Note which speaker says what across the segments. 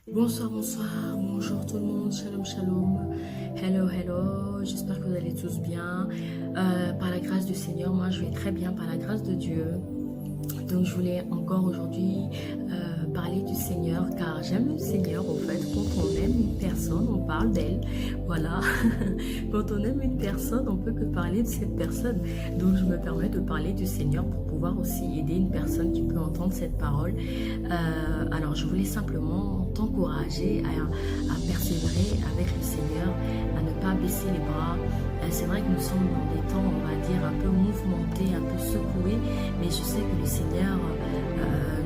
Speaker 1: Bonsoir, bonsoir, bonjour tout le monde, shalom, shalom, hello, hello, j'espère que vous allez tous bien. Par la grâce du Seigneur, moi je vais très bien par la grâce de Dieu. Donc je voulais encore aujourd'hui parler du Seigneur, car j'aime le Seigneur en fait. Quand on aime une personne, on parle d'elle, voilà. Quand on aime une personne, on peut que parler de cette personne. Donc je me permets de parler du Seigneur pour pouvoir aussi aider une personne qui peut entendre cette parole. Alors je voulais simplement t'encourager à persévérer avec le Seigneur, à ne pas baisser les bras. C'est vrai que nous sommes dans des temps, on va dire, un peu mouvementés, un peu secoués, mais je sais que le Seigneur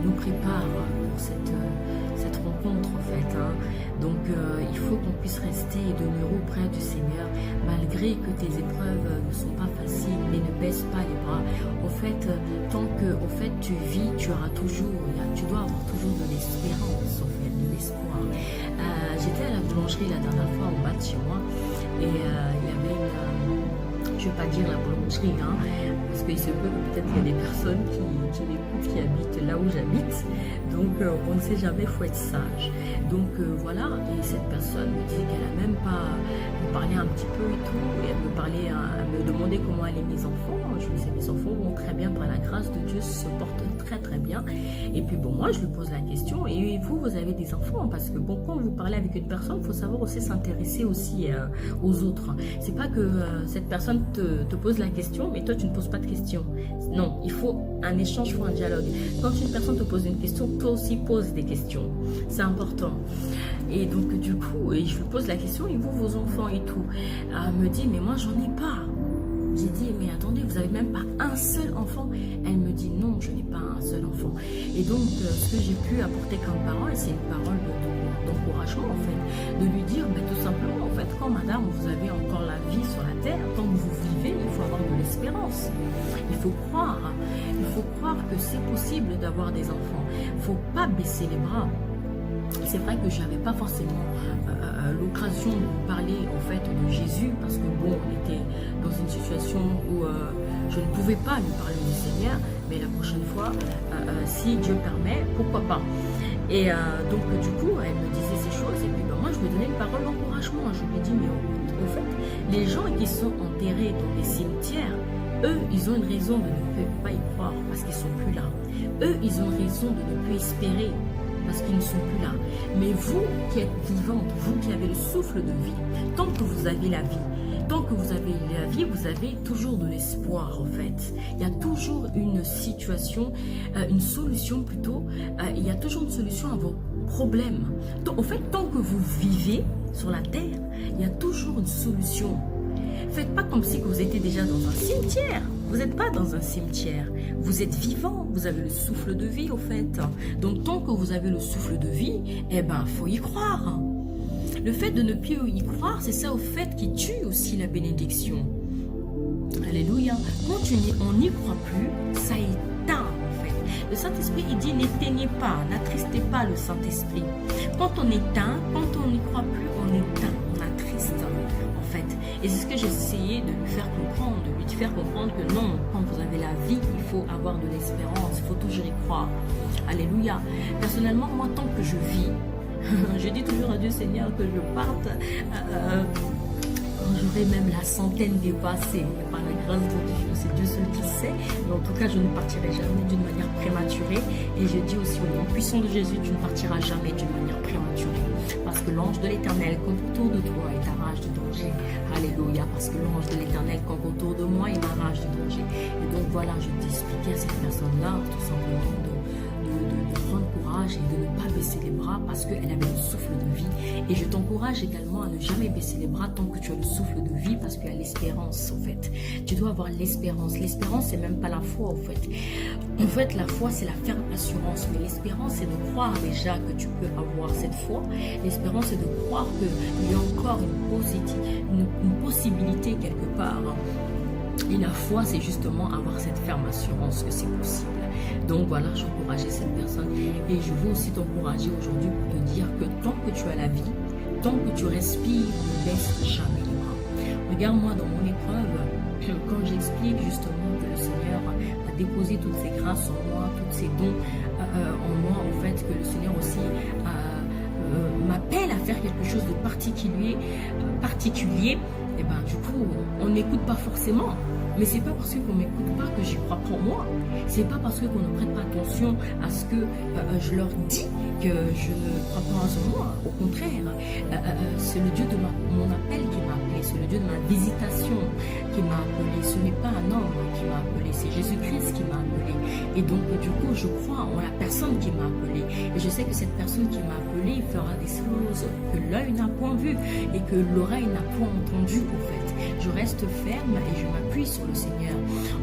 Speaker 1: nous prépare pour cette rencontre, en fait. Donc, il faut qu'on puisse rester et demeurer auprès du Seigneur, malgré que tes épreuves ne sont pas faciles, mais ne baisse pas les bras. En fait, tant que tu vis, tu auras toujours, tu dois avoir toujours de l'espérance, en fait, de l'espoir. J'étais à la boulangerie la dernière fois en bas de chez moi, et il y avait je ne vais pas dire la boulangerie, parce qu'il se peut que peut-être il y a des personnes qui m'écoutent, qui habitent là où j'habite. Donc on ne sait jamais, il faut être sage. Donc voilà, et cette personne me disait qu'elle n'a même pas parlé un petit peu et tout, et elle me demandait comment allaient mes enfants. Je lui disais, mes enfants vont très bien par la grâce de Dieu, se portent très très bien. Et puis bon, moi je lui pose la question, et vous avez des enfants? Parce que bon, quand vous parlez avec une personne, il faut savoir aussi s'intéresser aussi aux autres. C'est pas que cette personne te pose la question, mais toi tu ne poses pas de question. Non, il faut un échange, il faut un dialogue. Quand une personne te pose une question, toi aussi pose des questions. C'est important. Et donc du coup, et je lui pose la question, et vous, vos enfants et tout. Elle me dit, mais moi j'en ai pas. J'ai dit, mais attendez, vous n'avez même pas un seul enfant? Elle me dit, non, je n'ai pas un seul enfant. Et donc, ce que j'ai pu apporter comme parole, c'est une parole d'encouragement, en fait. De lui dire, mais tout simplement, en fait, quand madame, vous avez encore la vie sur la terre, tant que vous vivez, il faut avoir de l'espérance. Il faut croire que c'est possible d'avoir des enfants. Il ne faut pas baisser les bras. C'est vrai que je n'avais pas forcément l'occasion de parler en fait de Jésus, parce que bon, on était dans une situation où je ne pouvais pas lui parler du Seigneur, mais la prochaine fois, si Dieu permet, pourquoi pas. Et donc du coup, elle me disait ces choses, et puis ben, moi je lui donnais une parole d'encouragement. Je lui ai dit, mais en fait, les gens qui sont enterrés dans les cimetières, eux, ils ont une raison de ne pas y croire, parce qu'ils ne sont plus là. Eux, ils ont une raison de ne plus espérer, parce qu'ils ne sont plus là. Mais vous qui êtes vivante, vous qui avez le souffle de vie, tant que vous avez la vie, tant que vous avez la vie, vous avez toujours de l'espoir en fait. Il y a toujours une situation, une solution plutôt, il y a toujours une solution à vos problèmes. Donc, en fait, tant que vous vivez sur la terre, il y a toujours une solution. Faites pas comme si vous étiez déjà dans un cimetière. Vous n'êtes pas dans un cimetière. Vous êtes vivant. Vous avez le souffle de vie, au fait. Donc, tant que vous avez le souffle de vie, eh ben, faut y croire. Le fait de ne plus y croire, c'est ça, au fait, qui tue aussi la bénédiction. Alléluia. Quand on n'y croit plus, ça éteint, en fait. Le Saint-Esprit, il dit, n'éteignez pas, n'attristez pas le Saint-Esprit. Quand on éteint, quand on n'y croit plus, on éteint, on attriste. Et c'est ce que j'ai essayé de lui faire comprendre, que non, quand vous avez la vie, il faut avoir de l'espérance, il faut toujours y croire. Alléluia. Personnellement, moi, tant que je vis, je dis toujours à Dieu, Seigneur, que je parte quand j'aurai même la centaine dépassée, par la grâce de Dieu, c'est Dieu seul qui sait, mais en tout cas, je ne partirai jamais d'une manière prématurée. Et je dis aussi au nom puissant de Jésus, tu ne partiras jamais d'une manière prématurée. Parce que l'ange de l'Éternel campe autour de toi et t'arrache du danger. Alléluia, parce que l'ange de l'Éternel campe autour de moi et m'arrache du danger. Et donc voilà, je t'ai expliqué à cette personne-là, tout simplement, de prendre courage et de ne pas baisser les bras parce qu'elle avait le souffle de vie. Et je t'encourage également à ne jamais baisser les bras tant que tu as le souffle de vie, parce qu'il y a l'espérance en fait. Tu dois avoir l'espérance. L'espérance, c'est même pas la foi en fait. En fait, la foi, c'est la ferme assurance. Mais l'espérance, c'est de croire déjà que tu peux avoir cette foi. L'espérance, c'est de croire qu'il y a encore une possibilité quelque part. Et la foi, c'est justement avoir cette ferme assurance que c'est possible. Donc voilà, j'encourageais cette personne. Et je veux aussi t'encourager aujourd'hui pour te dire que tant que tu as la vie, tant que tu respires, ne baisse jamais les bras. Regarde-moi dans mon épreuve, quand j'explique justement que le Seigneur a déposé toutes ses grâces en moi, tous ses dons en moi, en fait, que le Seigneur aussi faire quelque chose de particulier, et ben du coup, on n'écoute pas forcément. Mais c'est pas parce qu'on m'écoute pas que j'y crois pas en moi. C'est pas parce qu'on ne prête pas attention à ce que je leur dis que je ne crois pas en moi. Au contraire, c'est le Dieu de mon appel qui m'a appelé, c'est le Dieu de ma visitation qui m'a appelé. Ce n'est pas un homme qui m'a appelé, c'est Jésus-Christ qui m'a appelé. Et donc du coup, je crois en la personne qui m'a appelé. Et je sais que cette personne qui m'a appelé fera des choses que l'œil n'a point vues et que l'oreille n'a point entendu en fait. Je reste ferme et je m'appuie sur le Seigneur.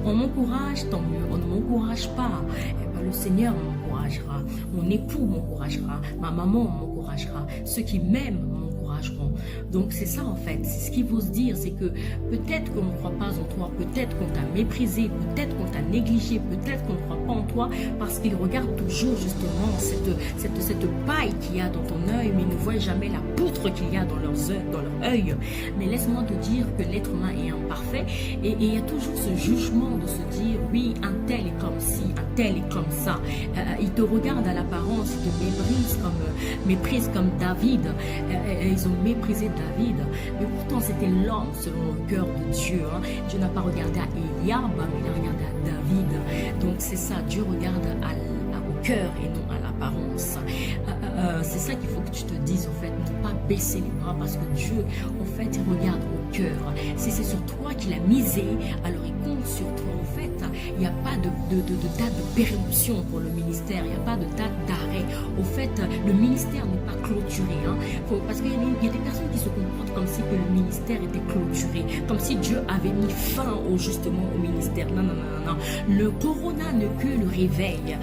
Speaker 1: On m'encourage, tant mieux. On ne m'encourage pas, eh ben, le Seigneur m'encouragera. Mon époux m'encouragera. Ma maman m'encouragera. Ceux qui m'aiment m'encourageront. Donc c'est ça en fait. C'est ce qu'il faut se dire. C'est que peut-être qu'on ne croit pas en toi. Peut-être qu'on t'a méprisé. Peut-être qu'on t'a négligé. Peut-être qu'on ne croit pas en toi parce qu'ils regardent toujours justement cette paille qu'il y a dans ton œil, mais ils ne voient jamais la poutre qu'il y a dans leur œil. Mais laisse-moi te dire que l'être humain est imparfait et il y a toujours ce jugement de se dire oui, un tel est comme ci, un tel est comme ça. Ils te regardent à l'apparence, ils te méprisent comme David. Ils ont méprisé David, mais pourtant c'était l'homme selon le cœur de Dieu. Dieu n'a pas regardé à Eliab, mais il a regardé à David. Donc c'est ça, Dieu regarde au cœur et non à l'apparence. C'est ça qu'il faut que tu te dises en fait, ne pas baisser les bras parce que Dieu en fait il regarde au cœur. Si c'est sur toi qu'il a misé, alors il compte sur toi en fait. Il n'y a pas de date de péremption pour le ministère, il n'y a pas de date d'arrêt. Au fait, le ministère n'est pas clôturé. Parce qu'il y a des personnes qui se comportent comme si que le ministère était clôturé, comme si Dieu avait mis fin justement au ministère. Non. Le corona n'est que le réveil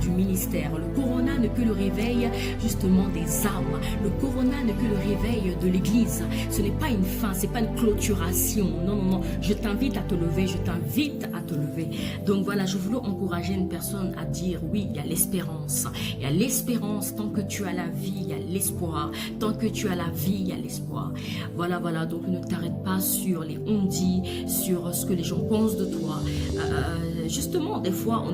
Speaker 1: du ministère. Le corona n'est que le réveil justement des âmes. Le corona n'est que le réveil de l'église. Ce n'est pas une fin, ce n'est pas une clôturation. Non. Je t'invite à te lever, je t'invite à te lever. Donc voilà, je voulais encourager une personne à dire oui, il y a l'espérance. Il y a l'espérance, tant que tu as la vie, il y a l'espoir. Tant que tu as la vie, il y a l'espoir. Voilà, donc ne t'arrête pas sur les on-dit, sur ce que les gens pensent de toi. Justement, des fois,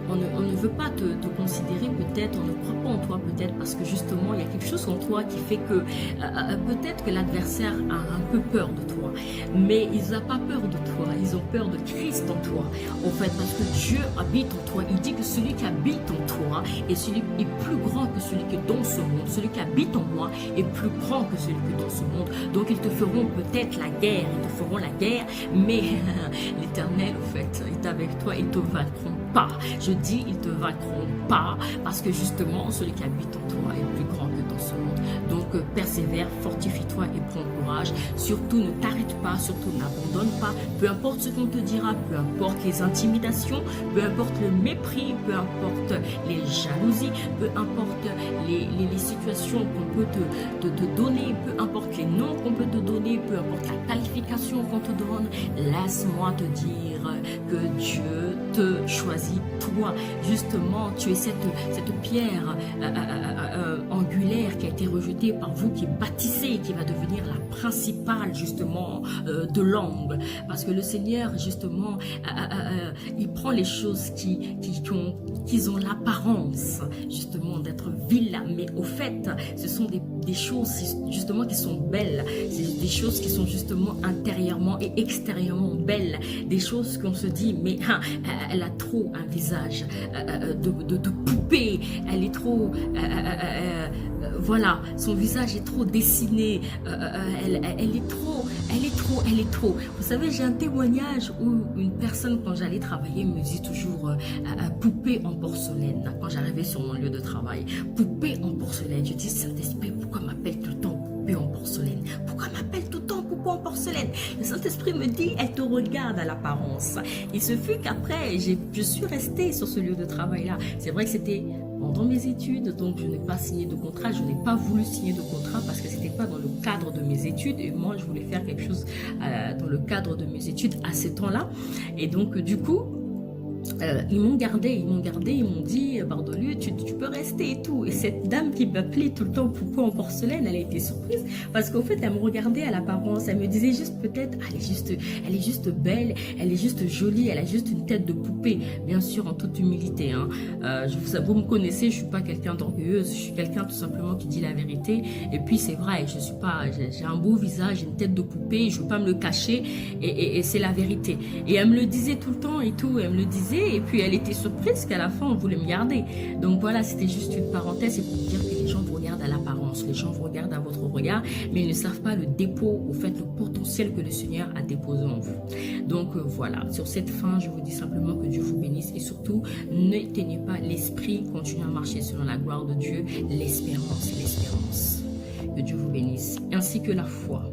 Speaker 1: on ne veut pas te considérer peut-être, on ne croit pas en toi peut-être parce que justement, il y a quelque chose en toi qui fait que peut-être que l'adversaire a un peu peur de toi. Mais ils n'ont pas peur de toi, ils ont peur de Christ en toi. En fait, parce que Dieu habite en toi. Il dit que celui qui habite en toi est plus grand que celui qui est dans ce monde. Celui qui habite en moi est plus grand que celui qui est dans ce monde. Donc ils te feront peut-être la guerre, mais l'Éternel, en fait, est avec toi, ils te vaincront pas. Je dis, ils te vaincront pas, parce que justement, celui qui habite en toi est plus grand que dans ce monde. Donc, persévère, fortifie-toi et prends courage. Surtout, ne t'arrête pas, surtout, n'abandonne pas. Peu importe ce qu'on te dira, peu importe les intimidations, peu importe le mépris, peu importe les jalousies, peu importe les situations qu'on peut te donner, peu importe les noms qu'on peut te donner, peu importe la qualification qu'on te donne, laisse-moi te dire que Dieu te choisit toi. Justement, tu es cette pierre angulaire qui a été rejetée par vous, qui est bâtissée et qui va devenir la principale justement de l'angle. Parce que le Seigneur justement, il prend les choses qui ont l'apparence justement d'être vilains, mais au fait, ce sont des choses justement qui sont belles, c'est des choses qui sont justement intérieurement et extérieurement belles, des choses qu'on se dit mais elle a trop un visage de poupée, elle est trop voilà, son visage est trop dessiné, elle est trop. Vous savez, j'ai un témoignage où une personne, quand j'allais travailler, me dit toujours poupée en porcelaine. Quand j'arrivais sur mon lieu de travail, poupée en porcelaine. Je dis, Saint-Esprit, pourquoi m'appelle tout le temps poupée en porcelaine? Pourquoi m'appelle tout le temps poupée en porcelaine? Le Saint-Esprit me dit, elle te regarde à l'apparence. Il se fut qu'après, je suis restée sur ce lieu de travail-là. C'est vrai que c'était pendant mes études, donc je n'ai pas signé de contrat, je n'ai pas voulu signer de contrat parce que c'était pas dans le cadre de mes études et moi je voulais faire quelque chose dans le cadre de mes études à ce temps-là. Et donc du coup, ils m'ont gardé, ils m'ont dit, Bardolieu, tu peux rester et tout. Et cette dame qui m'appelait tout le temps poupée en porcelaine, elle a été surprise parce qu'en fait, elle me regardait à l'apparence, elle me disait juste peut-être, elle est juste belle, elle est juste jolie, elle a juste une tête de poupée, bien sûr en toute humilité. Hein. Vous me connaissez, je suis pas quelqu'un d'orgueilleuse, je suis quelqu'un tout simplement qui dit la vérité. Et puis c'est vrai, je suis pas, j'ai un beau visage, une tête de poupée, je veux pas me le cacher et c'est la vérité. Et elle me le disait tout le temps et tout, elle me le disait. Et puis elle était surprise qu'à la fin on voulait me garder. Donc voilà, c'était juste une parenthèse, c'est pour dire que les gens vous regardent à l'apparence, les gens vous regardent à votre regard, mais ils ne savent pas le dépôt, au fait le potentiel que le Seigneur a déposé en vous. Donc voilà, sur cette fin, je vous dis simplement que Dieu vous bénisse et surtout, n'éteignez pas l'esprit, continuez à marcher selon la gloire de Dieu, l'espérance. Que Dieu vous bénisse, ainsi que la foi.